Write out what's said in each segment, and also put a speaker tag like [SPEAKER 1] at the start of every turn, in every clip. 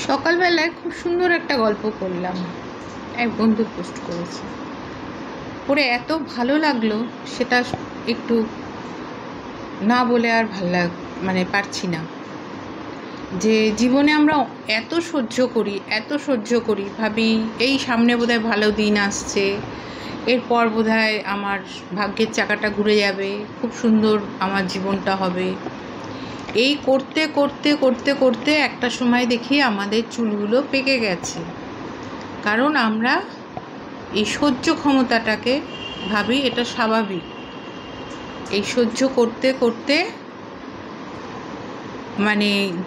[SPEAKER 1] সকালবেলায় খুব সুন্দর একটা গল্প করলাম, এক বন্ধু পোস্ট করেছে, পড়ে এত ভালো লাগলো সেটা একটু না বলে আর পারছি না। যে জীবনে আমরা এত সহ্য করি, ভাবি এই সামনে বোধহয় ভালো দিন আসছে, এরপর বোধহয় আমার ভাগ্যের চাকাটা ঘুরে যাবে, খুব সুন্দর আমার জীবনটা হবে। এই করতে করতে করতে করতে একটা সময় দেখি আমাদের চুলগুলো পেকে গেছে, কারণ আমরা এই সহ্য ক্ষমতাটাকে ভাবি এটা স্বাভাবিক। এই সহ্য করতে করতে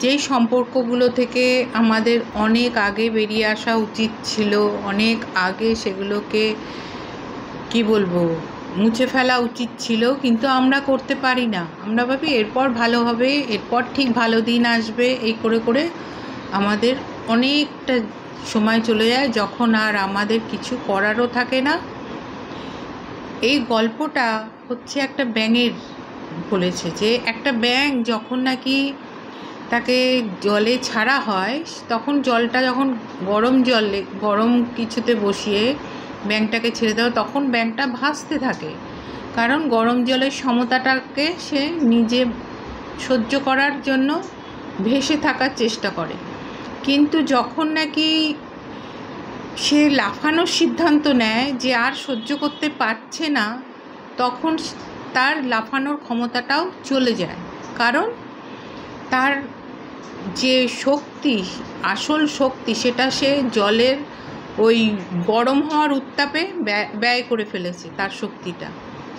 [SPEAKER 1] যেই সম্পর্কগুলো থেকে আমাদের অনেক আগে বেরিয়ে আসা উচিত ছিল, অনেক আগে সেগুলোকে মুছে ফেলা উচিত ছিল, কিন্তু আমরা করতে পারি না। আমরা ভাবি এরপর ভালো হবে, এরপর ঠিক ভালো দিন আসবে, এই করে করে আমাদের অনেকটা সময় চলে যায়, যখন আর আমাদের কিছু করারও থাকে না। এই গল্পটা হচ্ছে একটা ব্যাঙের বলেছে, যে একটা ব্যাঙ যখন নাকি তাকে জলে ছাড়া হয়, তখন জলটা যখন গরম কিছুতে বসিয়ে ব্যাঙটাকে ছেড়ে দেওয়া, তখন ব্যাঙটা ভাসতে থাকে, কারণ গরম জলের সমতাটাকে সে নিজে সহ্য করার জন্য ভেসে থাকার চেষ্টা করে। কিন্তু যখন নাকি সে লাফানোর সিদ্ধান্ত নেয়, যে আর সহ্য করতে পারছে না, তখন তার লাফানোর ক্ষমতাটাও চলে যায়, কারণ তার যে শক্তি, আসল শক্তি, সেটা সে জলের ওই গরম হওয়ার উত্তাপে ব্যয় করে ফেলেছে তার শক্তিটা।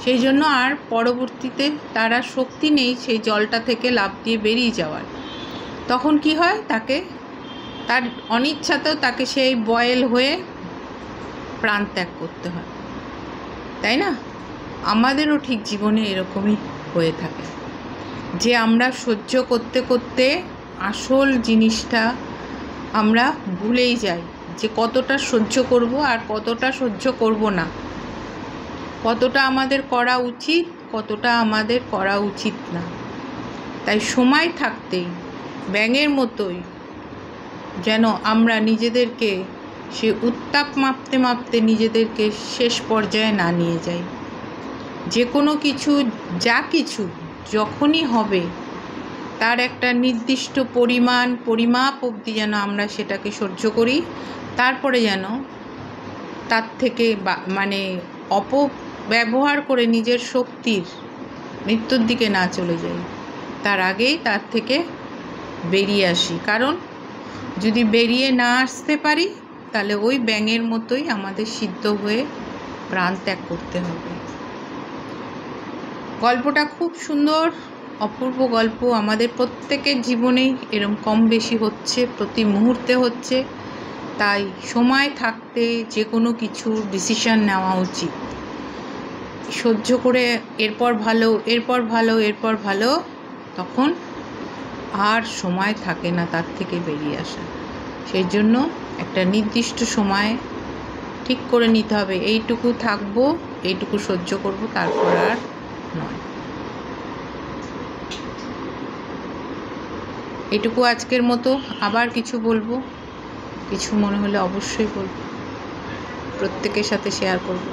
[SPEAKER 1] সেই জন্য আর পরবর্তীতে তার আর শক্তি নেই সেই জলটা থেকে লাফ দিয়ে বেরিয়ে যাওয়ার। তখন কি হয়, তার অনিচ্ছাতেও তাকে সেই বয়েল হয়ে প্রাণ ত্যাগ করতে হয়, তাই না? আমাদেরও ঠিক জীবনে এরকমই হয়ে থাকে, যে আমরা সহ্য করতে করতে আসল জিনিসটা আমরা ভুলেই যাই, যে কতটা সহ্য করব আর কতটা সহ্য করব না, কতটা আমাদের করা উচিত, কতটা আমাদের করা উচিত না। তাই সময় থাকতেই ব্যাঙের মতোই যেন আমরা নিজেদেরকে সে উত্তাপ মাপতে মাপতে নিজেদেরকে শেষ পর্যায়ে না নিয়ে যাই। যে কোনো কিছু, যা কিছু যখনই হবে, তার একটা নির্দিষ্ট পরিমাপ অবধি যেন আমরা সেটাকে সহ্য করি, তারপরে যেন তার থেকে অপব্যবহার করে নিজের শক্তির মৃত্যুর দিকে না চলে যাই, তার আগেই তার থেকে বেরিয়ে আসি। কারণ যদি বেরিয়ে না আসতে পারি, তাহলে ওই ব্যাঙের মতোই আমাদের সিদ্ধ হয়ে প্রাণ ত্যাগ করতে হবে। গল্পটা খুব সুন্দর, অপূর্ব গল্প। আমাদের প্রত্যেকের জীবনেই এরম কম বেশি হচ্ছে, প্রতি মুহূর্তে হচ্ছে। তাই সময় থাকতে যে কোনো কিছু ডিসিশন নেওয়া উচিত। সহ্য করে এরপর ভালো, তখন আর সময় থাকে না তার থেকে বেরিয়ে আসা। সেই জন্য একটা নির্দিষ্ট সময় ঠিক করে নিতে হবে, এইটুকু থাকবো, এইটুকু সহ্য করব, তারপর আর নয়। এটুকু আজকের মতো। আবার কিছু বলবো, কিছু মনে হলে অবশ্যই বলবো, প্রত্যেকের সাথে শেয়ার করব।